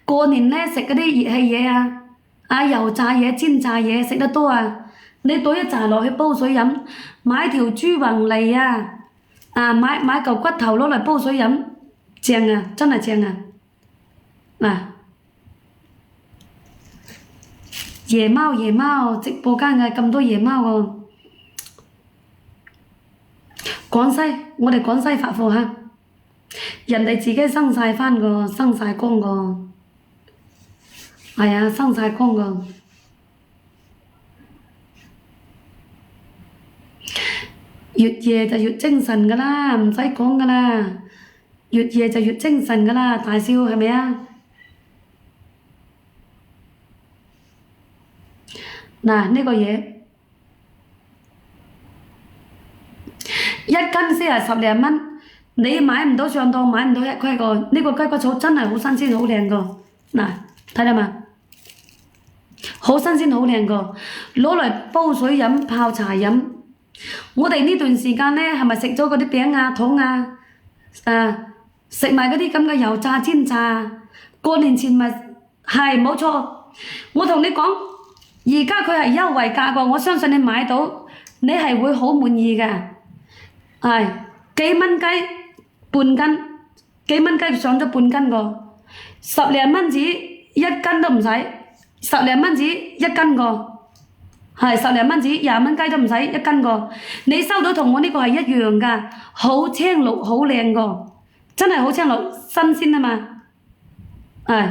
過年呢食嗰啲熱氣嘢啊油炸嘢煎炸嘢食得多啊，你倒一紮落去煲水飲，買條豬宏嚟買嚿骨頭攞嚟煲水飲，正啊，真係正啊！嗱，夜貓直播間嘅咁多夜貓喎，廣西我哋廣西發貨嚇，人哋自己生晒翻個，生晒光個，係啊，生晒光個。越夜就越精神㗎啦，唔使講㗎啦，越夜就越精神㗎啦，大少係咪啊？嗱，呢個嘢一斤先係10零蚊，你買唔到上當，買唔到吃虧個。呢個雞骨草真係好新鮮好靚個，嗱，睇到嘛？好新鮮好靚個，攞嚟煲水飲泡茶飲。我哋呢段時間呢，係咪食咗嗰啲餅啊糖啊？食埋嗰啲咁嘅油炸煎炸，過年前咪係冇錯。我同你講，而家佢係優惠價個，我相信你買到，你係會好滿意嘅。係幾蚊雞半斤，幾蚊雞上咗半斤個，10零蚊紙一斤都唔使，10零蚊紙一斤個。係10零蚊紙，20蚊雞都唔使一斤個，你收到同我呢個係一樣㗎，好青綠好靚個，真係好青綠新鮮啊嘛，係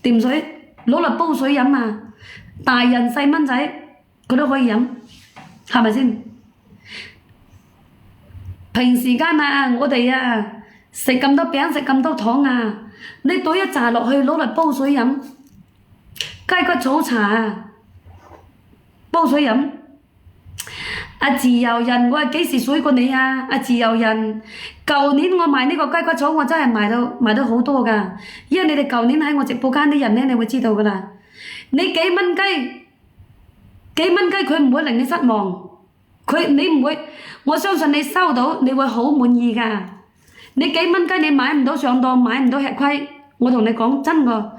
掂水攞嚟煲水飲啊，大人細蚊仔佢都可以飲，係咪先？平時間我哋食咁多餅食咁多糖你倒一紮落去攞嚟煲水飲，雞骨草茶煲水飲，自由人，我係幾時水過你自由人，舊年我賣呢個雞骨草，我真係賣到好多㗎，因為你哋舊年喺我直播間啲人呢，你會知道㗎啦。你幾蚊雞佢唔會令你失望，你唔會，我相信你收到你會好滿意㗎。你幾蚊雞你買唔到上當，買唔到吃虧，我同你講真㗎，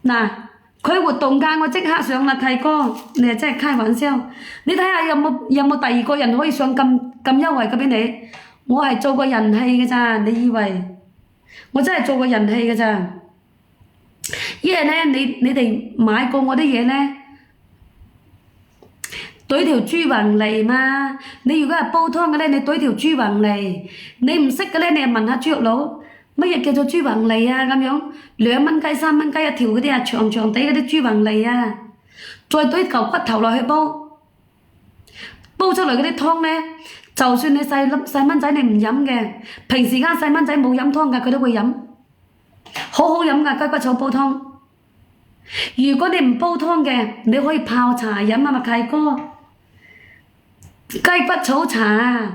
嗱。佢活動價我即刻上啦，契哥，你係真係開玩笑。你睇下有冇第二個人可以上咁優惠嘅俾你？我係做過人氣嘅咋，你以為？我真係做過人氣嘅咋。因為呢，你哋買過我啲嘢呢，懟條豬宏嚟嘛。你如果係煲湯嘅呢，你懟條豬宏嚟。你唔識嘅呢，你就問下豬肉佬。乜嘢叫做豬宏嚟咁樣？2蚊雞3蚊雞一條嗰啲長長地嗰啲豬宏嚟再堆嚿骨頭落去煲出嚟嗰啲湯呢，就算你細蚊仔你唔飲嘅，平時間細蚊仔冇飲湯㗎，佢都會飲，好好飲㗎雞骨草煲湯。如果你唔煲湯嘅，你可以泡茶飲嘛，契哥，雞骨草茶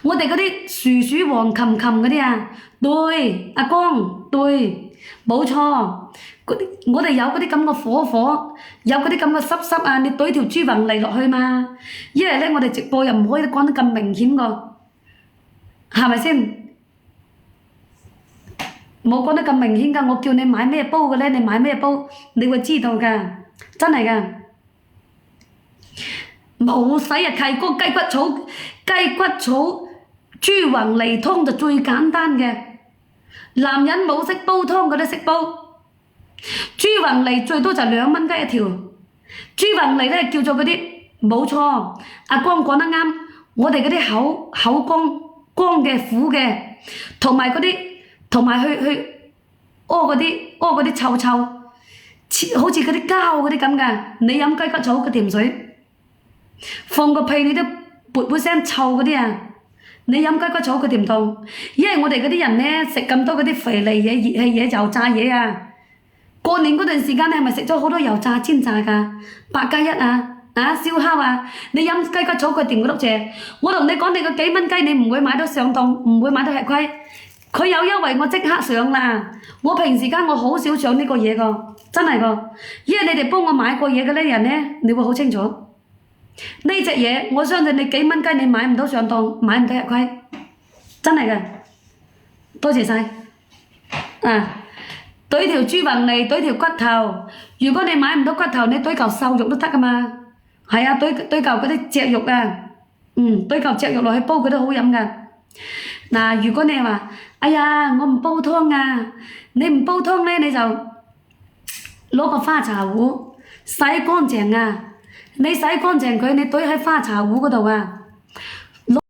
我哋嗰啲薯黃琴嗰啲對，阿光對，冇錯，我哋有嗰啲咁嘅火，有嗰啲咁嘅濕你懟條豬宏嚟落去嘛。因為呢，我哋直播又唔可以講得咁明顯個，係咪先？冇講得咁明顯㗎，我叫你買咩煲嘅呢？你買咩煲，你會知道㗎，真係㗎。冇使契哥，雞骨草豬宏嚟湯就最簡單嘅。男人冇識煲湯嗰啲識煲，豬宏嚟最多就2蚊雞一條。豬宏嚟呢叫做嗰啲冇錯，阿光講得啱。我哋嗰啲口光嘅苦嘅，同埋去屙嗰啲臭，好似嗰啲膠嗰啲咁㗎。你飲雞骨草嘅甜水，放個屁你都噗聲臭嗰啲你飲雞骨草佢甜痛，因為我哋嗰啲人呢，食咁多嗰啲肥膩嘢、熱氣嘢、油炸嘢過年嗰段時間你係咪食咗好多油炸煎炸㗎？8+1燒烤你飲雞骨草佢甜嗰碌蔗，我同你講，你個幾蚊雞你唔會買到上當，唔會買到吃虧。佢有優惠我即刻上啦。我平時間我好少上呢個嘢個，真係個，因為你哋幫我買過嘢嘅呢人呢，你會好清楚。呢隻嘢我相信你幾蚊雞你買唔到上當，買唔到吃虧，真係嘅。多謝晒。堆條豬橫嚟堆條骨頭，如果你買唔到骨頭，你堆嚿瘦肉都得噶嘛。係啊，堆嚿嗰啲隻肉啊，堆嚿隻肉落去煲佢都好飲噶。嗱，如果你話，哎呀，我唔煲湯啊，你唔煲湯咧，你就攞個花茶壺洗乾淨啊，你洗乾淨佢，你堆喺花茶壺嗰度啊，